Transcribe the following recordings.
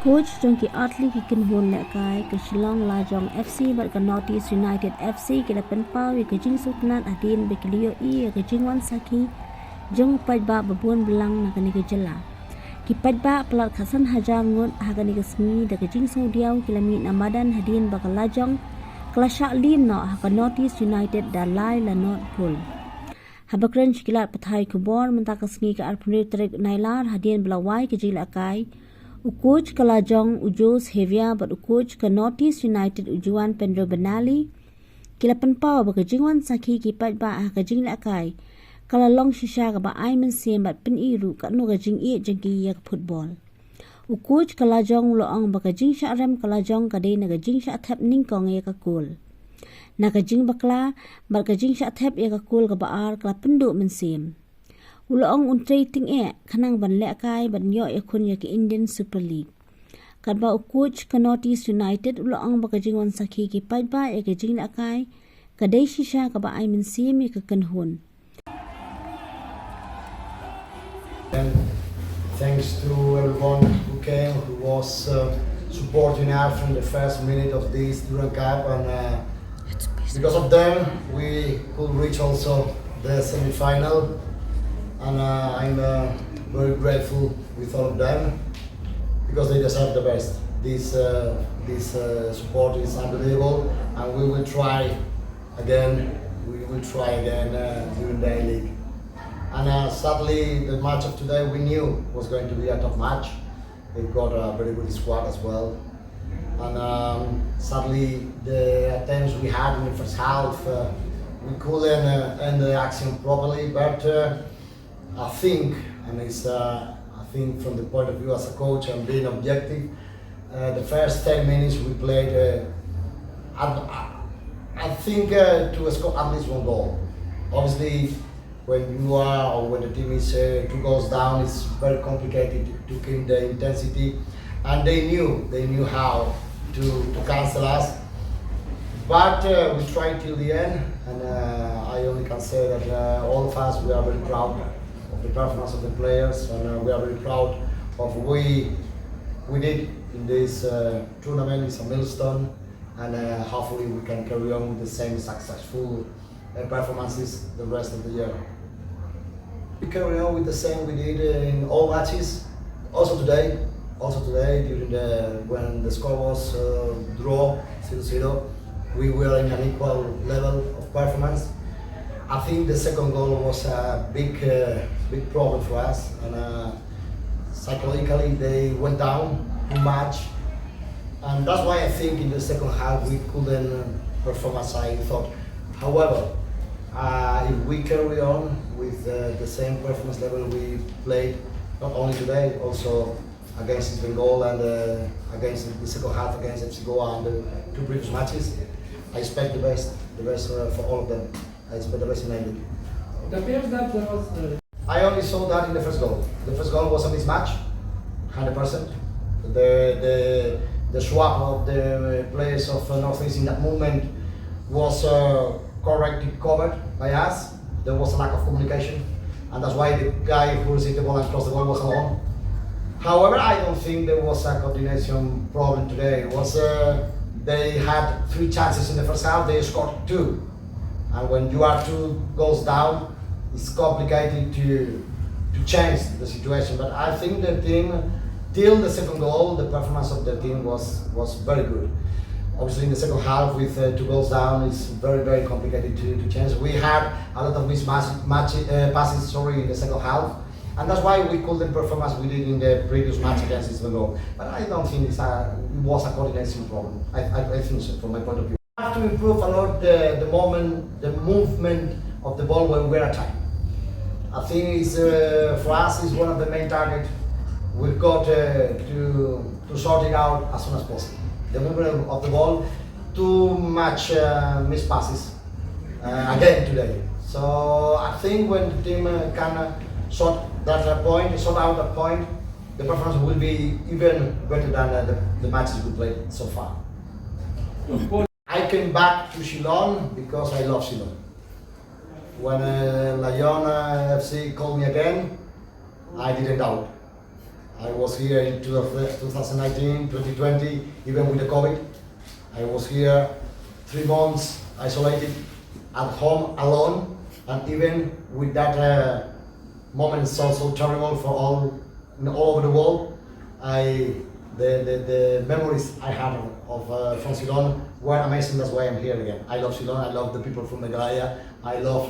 Coach Jong ki Tylli ki Kynhun Jinglehkai ke Shillong la Jong FC bat ke Northeast United FC ke dapat pawi ke Jingsuknan adin be kelio ke Jingwan Sakhi Jong Paidbah babun belang nak ni ke jela. Ki Paidbah pelat khasan hajar ngut hagani ke smi de ke Jingsau diau kilami namadan hadin bakal lajong kelasyak lim no ke Northeast United dan lai la not pool. Habakran kilat pathai kubor mentak sengi ke arpunir terik nailar hadin belawai ke Jinglehkai. Coach kala Jong ujus hevia bat coach ke Northeast United ujuan Pendro Benali kila penpau ba ke Jingwan Sakhi ki Paidbah ke Jinglehkai kala long shisha ka ba ai men sim bat pen iru ka no ga jing e jengki ya football. Coach kala Jong lo ang ba ke jing sha rem kala Jong ka de na ga jing sha thap ning kong ya ka kul. Na ka jing bakla ba ka jing sha thap ya ka kul ka ba ar kala pendu men sim. Ulong untray ting kanang Jinglehkai ban yo kun ya ke Indian Super League. Kan ba coach ke Northeast United ulong ba ke Jingwan Sakhi ki Paidbah ya ke Jinglehkai ka dai shisha ka ba ai min sim ya ke Kynhun. Thanks to everyone who came, who was supporting us from the first minute of this Duran Cup, and because of them we could reach also the semi-final. And I'm very grateful with all of them because they deserve the best. This support is unbelievable, and we will try again. We will try again during the league. And sadly, the match of today we knew was going to be a tough match. They've got a very good squad as well. And sadly, the attempts we had in the first half, we couldn't end the action properly, but. I think, and it's I think from the point of view as a coach and being objective, the first 10 minutes we played, I think to score at least one goal. Obviously, when you are or when the team is 2 goals down, it's very complicated to keep the intensity, and they knew how to cancel us. But we tried till the end, and I only can say that all of us we are very proud the performance of the players, and we are very proud of what we did in this tournament. It's a milestone, and hopefully we can carry on with the same successful performances the rest of the year. We carry on with the same we did in all matches. Also today, during when the score was draw 0-0, we were in an equal level of performance. I think the second goal was a big problem for us, and psychologically they went down too much, and that's why I think in the second half we couldn't perform as I thought. However, if we carry on with the same performance level we played, not only today, also against Bengal and against the second half against FC Goa and the 2 previous matches, I expect the best for all of them. I expect the best in England. It appears that there was. I only saw that in the first goal. The first goal was a mismatch, 100%. The swap of the players of Northeast in that moment was correctly covered by us. There was a lack of communication, and that's why the guy who received the ball and crossed the ball was alone. However, I don't think there was a coordination problem today. It was they had 3 chances in the first half. They scored 2. And when you are 2 goals down, it's complicated to change the situation. But I think the team, till the second goal, the performance of the team was very good. Obviously, in the second half, with 2 goals down, it's very complicated to change. We had a lot of passes in the second half, and that's why we couldn't perform as we did in the previous match against Bengal. But I don't think it was a coordination problem. I think so, from my point of view. We have to improve a lot the movement of the ball when we're attacking. I think it's, for us is one of the main targets. We've got to sort it out as soon as possible. The movement of the ball, too much missed passes again today. So I think when the team can sort out that point, the performance will be even better than the matches we played so far. I came back to Shillong because I love Shillong. When Lion FC called me again, I didn't doubt. I was here in 2019, 2020, even with the COVID. I was here 3 months isolated at home alone, and even with that moment so terrible for all over the world, the memories I had from Shillong were amazing. That's why I'm here again. I love Shillong. I love the people from Meghalaya. I love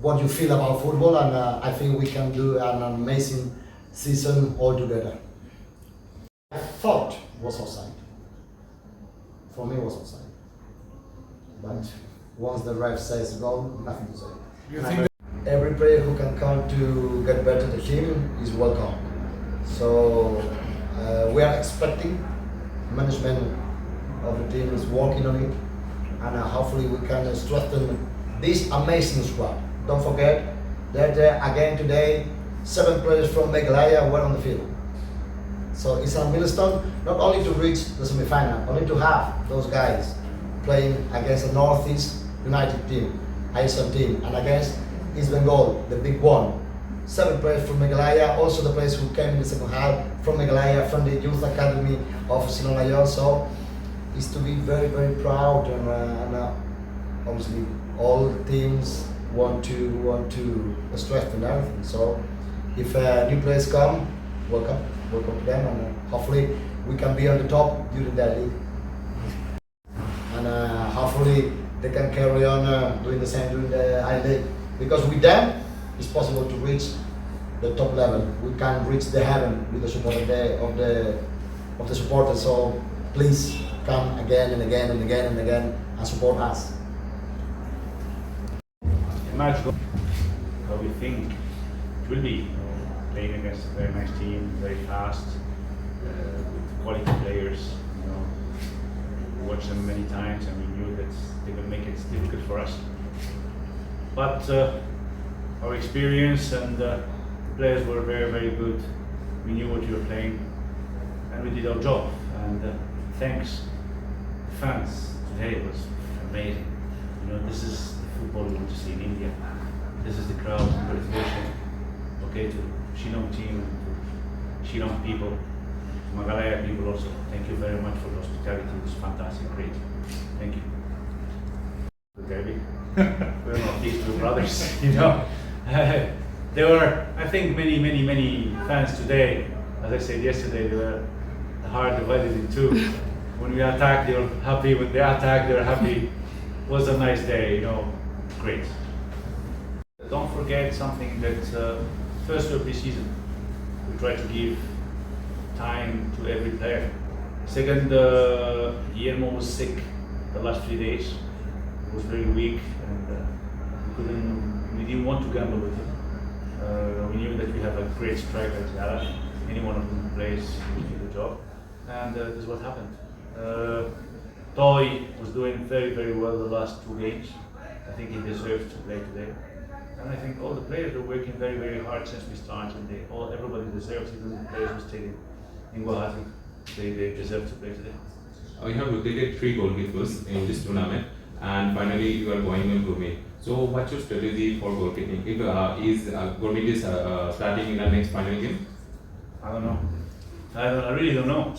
what you feel about football, and I think we can do an amazing season all together. I thought was offside. For me, it was offside. But once the ref says goal, nothing to say. You think Every player who can come to get better the team is welcome. So we are expecting management of the team is working on it, and hopefully we can strengthen this amazing squad. Don't forget that again today 7 players from Meghalaya were on the field. So it's a milestone not only to reach the semi-final, only to have those guys playing against the Northeast United team, ISL team, and against East Bengal, the big one. 7 players from Meghalaya, also the players who came in the second half from Meghalaya, from the youth academy of Shillong. So it's to be very, very proud, and obviously all teams want to strengthen everything. So if new players come, welcome to them, and hopefully we can be on the top during that league, and hopefully they can carry on doing the same during the I-League, because with them it's possible to reach the top level. We can reach the heaven with the support of the supporters. So please come again and again and again and again and support us. match how we think it will be, playing against a very nice team, very fast, with quality players. We watched them many times and we knew that they would make it difficult for us. But our experience and the players were very, very good. We knew what we were playing and we did our job. And thanks, fans today was amazing. This is the football we want to see in India. This is the crowd. Congratulations, okay, to Shillong team, to Shillong people, to Meghalaya people also. Thank you very much for the hospitality. It was fantastic, great. Thank you. The derby. We're not these two brothers, There were, I think, many fans today. As I said yesterday, they were hard divided in two. When we attacked, they were happy. When they attacked, they were happy. It was a nice day, great. Don't forget something that first of pre-season, we try to give time to every player. Second, Guillermo was sick the last 3 days. He was very weak, and we didn't want to gamble with him. We knew that we have a great striker, Tylli. Any one of them plays, will do the job, and this is what happened. Tylli was doing very, very well the last 2 games. I think he deserves to play today. And I think all the players are working very, very hard since we started. Everybody deserves, even the players who stayed in Guwahati, they deserve to play today. You have rotated 3 goalkeepers in this tournament, and finally you are going on Gourmet. So what's your strategy for goalkeeping? Is Gourmet is starting in the next final game? I don't know. I really don't know.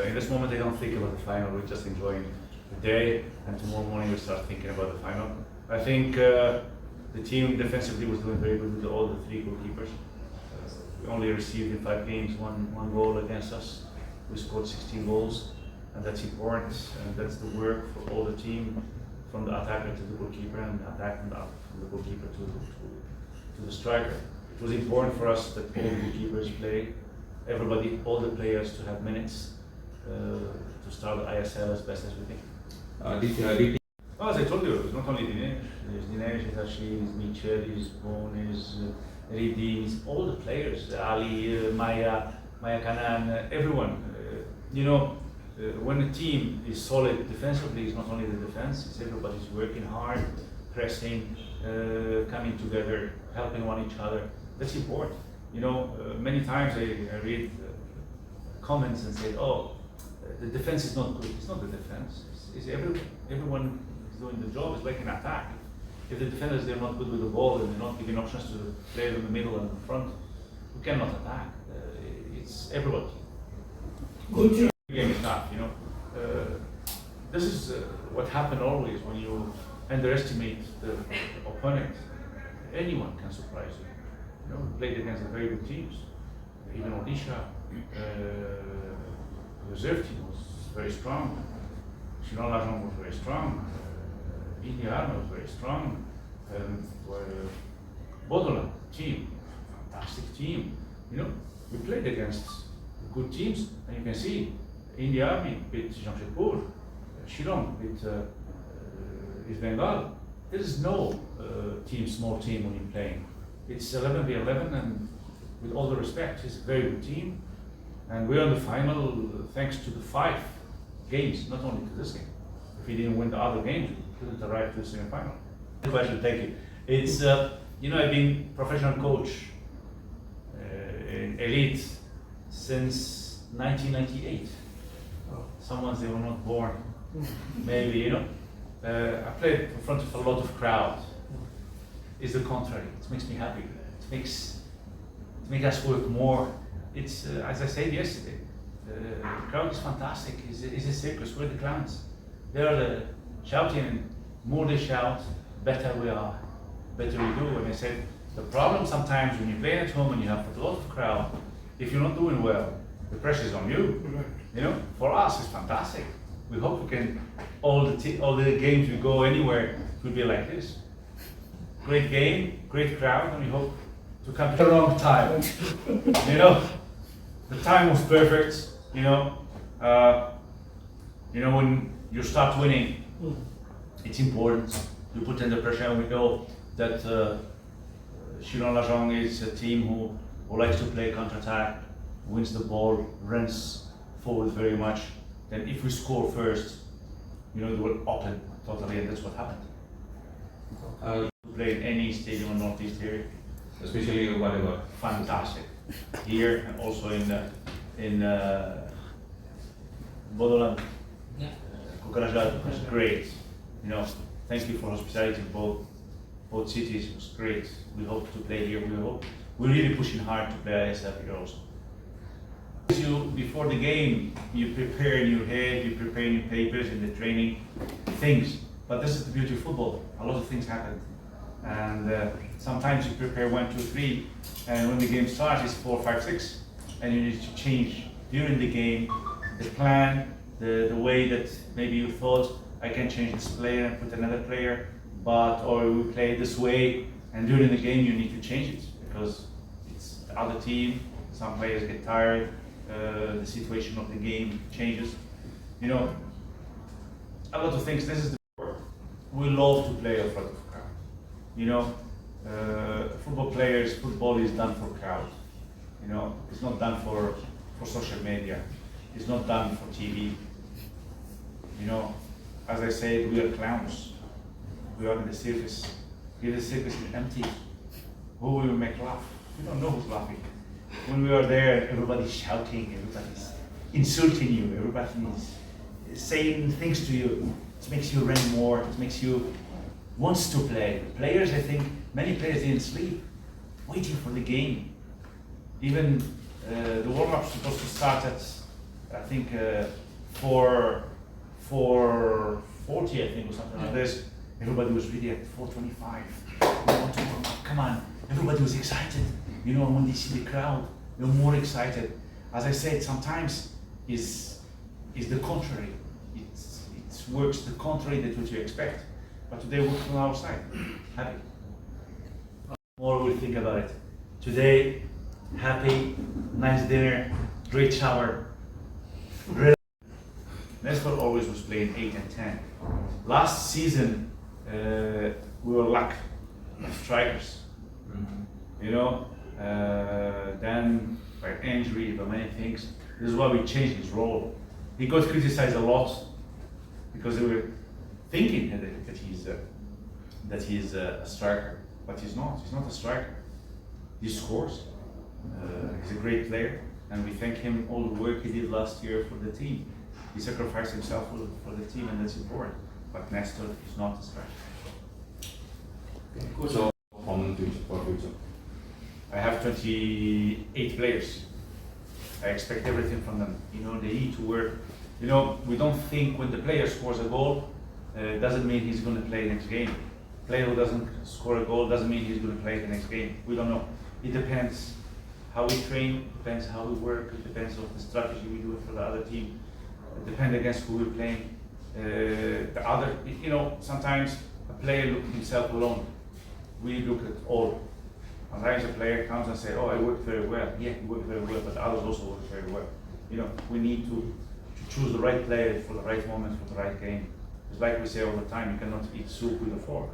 In this moment, I don't think about the final. We're just enjoying the day, and tomorrow morning we start thinking about the final. I think the team defensively was doing very good with all the 3 goalkeepers. We only received in 5 games one goal against us. We scored 16 goals, and that's important. And that's the work for all the team, from the attacker to the goalkeeper, and attack from the goalkeeper to the striker. It was important for us that all the goalkeepers play. Everybody, all the players, to have minutes to start the ISL as best as we can. Well, as I told you, it's not only Dinesh. There's Dinesh, there's Ashley, there's Mitchell, there's Bon, there's Ridi, there's all the players, Ali, Maya Kanan, everyone. When a team is solid defensively, it's not only the defense, it's everybody's working hard, pressing, coming together, helping one each other. That's important. Many times I read comments and say, the defense is not good. It's not the defense. It's everyone is doing the job. It's like an attack. If the defenders, they're not good with the ball and they're not giving options to the players in the middle and in front, we cannot attack. it's everybody. Good job. Game is not, you know. This is what happened always when you underestimate the opponent. Anyone can surprise you. You know, we played against very good teams. Even Odisha, reserve team was very strong. Shillong was very strong. India Army was very strong. Baroh team, fantastic team. You know, we played against good teams, and you can see India Army beat Jong, Shillong beat East Bengal. There is no small team when you're playing. It's 11v11, and with all the respect, it's a very good team. And we're on the final thanks to the 5 games, not only to this game. If we didn't win the other games, we couldn't arrive to the semi-final. Good question, thank you. It's, you know, I've been professional coach in elite since 1998. Someone they were not born, maybe, you know. I played in front of a lot of crowd. It's the contrary. It makes me happy. It makes us work more. It's as I said yesterday. The crowd is fantastic. It's a circus. We're the clowns. They're shouting, and more they shout, better we are, better we do. And I said the problem sometimes when you play at home and you have a lot of crowd, if you're not doing well, the pressure is on you. You know, for us it's fantastic. We hope we can all the games we go anywhere it will be like this. Great game, great crowd, and we hope to come at the wrong time. You know, the time was perfect. You know, when you start winning, it's important. You put under pressure, and we know that Shillong is a team who likes to play counter-attack, wins the ball, runs forward very much. Then if we score first, you know, they will open totally, and that's what happened. Play in any stadium in Northeast here, Especially whatever. fantastic. Here and also in Bodoland, Kukarajat was great. You know, thank you for hospitality in both cities. It was great. We hope to play here. We're really pushing hard to play ISF here also. Before the game, you prepare in your head, you prepare in your papers, in the training, things. But this is the beauty of football. A lot of things happen. And sometimes you prepare 1, 2, 3, and when the game starts, it's 4, 5, 6. And you need to change during the game, the plan, the way that maybe you thought, I can change this player and put another player, or we play this way, and during the game you need to change it, because it's the other team, some players get tired, the situation of the game changes. You know, a lot of things. This is the sport. We love to play in front of crowd. You know, football is done for crowd. You know, it's not done for social media. It's not done for TV. You know, as I said, we are clowns. We are in the circus. If the circus is empty, who will make laugh? We don't know who's laughing. When we are there, everybody's shouting, everybody's insulting you, everybody's saying things to you. It makes you run more, it makes you wants to play. Players, I think, many players didn't sleep, waiting for the game. Even the warm-up is supposed to start at, I think, 4:40, I think, or something like this. Everybody was ready at 4:25. We want to warm up, come on. Everybody was excited. You know, when they see the crowd, they're more excited. As I said, sometimes is the contrary. It works the contrary than what you expect. But today we're from our side. Happy. More we'll think about it. Today, happy, nice dinner, great shower. Nestor always was playing 8 and 10. Last season, we were lack of strikers. You know, then by injury, by many things. This is why we changed his role. He got criticized a lot because they were thinking that he's a striker, but he's not. He's not a striker. He scores. He's a great player, and we thank him all the work he did last year for the team. He sacrificed himself for the team, and that's important. But Nestor is not a striker. So, for future. I have 28 players. I expect everything from them. You know, they need to work. You know, we don't think when the player scores a goal, doesn't mean he's going to play the next game. Player who doesn't score a goal doesn't mean he's going to play the next game. We don't know. It depends how we train, depends how we work, it depends on the strategy we do for the other team. It depends against who we're playing. The other, you know, sometimes a player looks at himself alone. We look at all. Sometimes a player comes and says, "Oh, I worked very well." Yeah, you worked very well, but the others also work very well. You know, we need to choose the right player for the right moment, for the right game. It's like we say all the time, you cannot eat soup with a fork.